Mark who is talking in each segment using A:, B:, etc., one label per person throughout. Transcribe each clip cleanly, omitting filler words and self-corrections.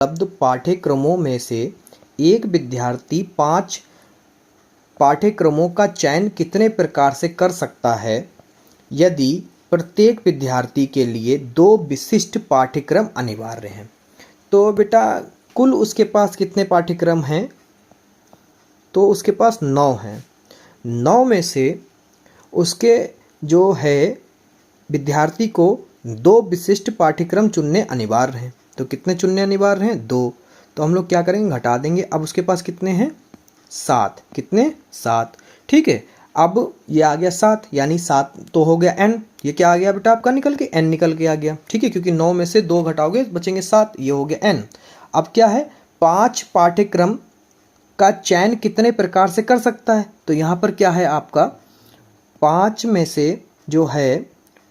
A: उपलब्ध पाठ्यक्रमों में से एक विद्यार्थी 5 पाठ्यक्रमों का चयन कितने प्रकार से कर सकता है यदि प्रत्येक विद्यार्थी के लिए 2 विशिष्ट पाठ्यक्रम अनिवार्य हैं। तो बेटा कुल उसके पास कितने पाठ्यक्रम हैं? तो उसके पास 9 हैं। 9 में से उसके जो है विद्यार्थी को 2 विशिष्ट पाठ्यक्रम चुनने अनिवार्य हैं। तो कितने चुनने अनिवार्य हैं? 2। तो हम लोग क्या करेंगे, घटा देंगे। अब उसके पास कितने हैं? 7। कितने? 7। ठीक है। अब ये आ गया 7, यानी 7 तो हो गया n। ये क्या आ गया बेटा आपका निकल के? n निकल के आ गया। ठीक है, क्योंकि 9 में से 2 घटाओगे बचेंगे 7, ये हो गया n। अब क्या है, 5 पाठ्यक्रम का चयन कितने प्रकार से कर सकता है? तो यहाँ पर क्या है आपका, 5 में से जो है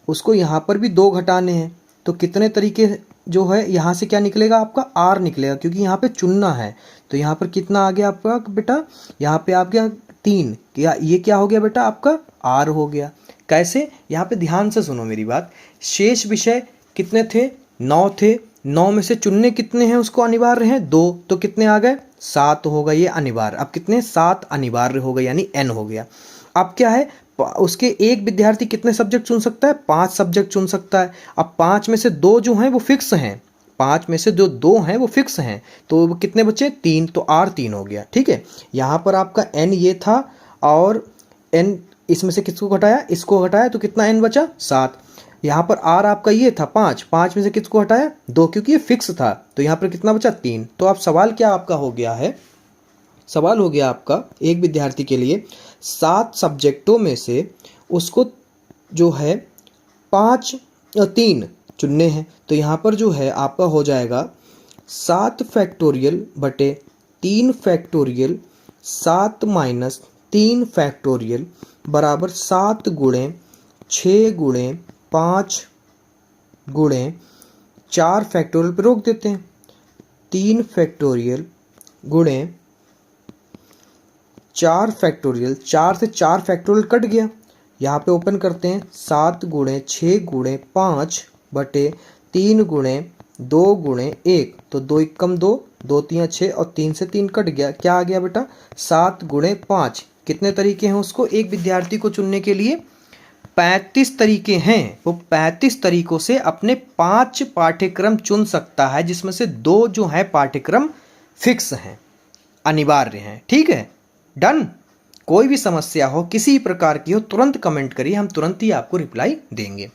A: उसको यहाँ पर भी 2 घटाने हैं। तो कितने तरीके जो है यहाँ से क्या निकलेगा आपका? r निकलेगा, क्योंकि यहाँ पे चुनना है। तो यहाँ पर कितना आ गया आपका बेटा? यहाँ पे आ गया 3। ये क्या हो गया बेटा आपका? r हो गया। कैसे? यहाँ पे ध्यान से सुनो मेरी बात। शेष विषय कितने थे? 9 थे। 9 में से चुनने कितने हैं उसको अनिवार्य हैं? 2। तो कितने आ गए? 7 होगा ये अनिवार्य। अब कितने? 7 अनिवार्य हो गए, यानी n हो गया। अब क्या है, उसके एक विद्यार्थी कितने सब्जेक्ट चुन सकता है? 5 सब्जेक्ट चुन सकता है। अब 5 में से 2 जो हैं वो फिक्स हैं। 5 में से जो 2 हैं वो फिक्स हैं, तो कितने बचे? 3। तो r 3 हो गया। ठीक है, यहाँ पर आपका n ये था, और n इसमें से किसको घटाया? इसको घटाया, तो कितना n बचा? 7। यहाँ पर r आपका ये था 5। 5 में से किसको हटाया? 2, क्योंकि ये फिक्स था। तो यहाँ पर कितना बचा? 3। तो अब सवाल क्या आपका हो गया है? सवाल हो गया आपका एक विद्यार्थी के लिए 7 सब्जेक्टों में से उसको जो है 3 चुनने हैं। तो यहाँ पर जो है आपका हो जाएगा 7 फैक्टोरियल बटे 3 फैक्टोरियल 7 माइनस 3 फैक्टोरियल बराबर 7 गुणे 6 गुणे 5 गुणे 4 फैक्टोरियल पर रोक देते हैं। 3 फैक्टोरियल गुणे 4 फैक्टोरियल, 4 से 4 फैक्टोरियल कट गया। यहाँ पे ओपन करते हैं, 7 गुणे 6 गुणे 5 बटे 3 गुणे 2 गुणे 1। तो 2 एकम 2, 2 3 6, और 3 से 3 कट गया। क्या आ गया बेटा? 7 गुणे 5। कितने तरीके हैं उसको एक विद्यार्थी को चुनने के लिए? 35 तरीके हैं। वो 35 तरीकों से अपने 5 पाठ्यक्रम चुन सकता है, जिसमें से 2 जो है पाठ्यक्रम फिक्स हैं, अनिवार्य हैं। ठीक है, डन। कोई भी समस्या हो, किसी प्रकार की हो, तुरंत कमेंट करिए, हम तुरंत ही आपको रिप्लाई देंगे।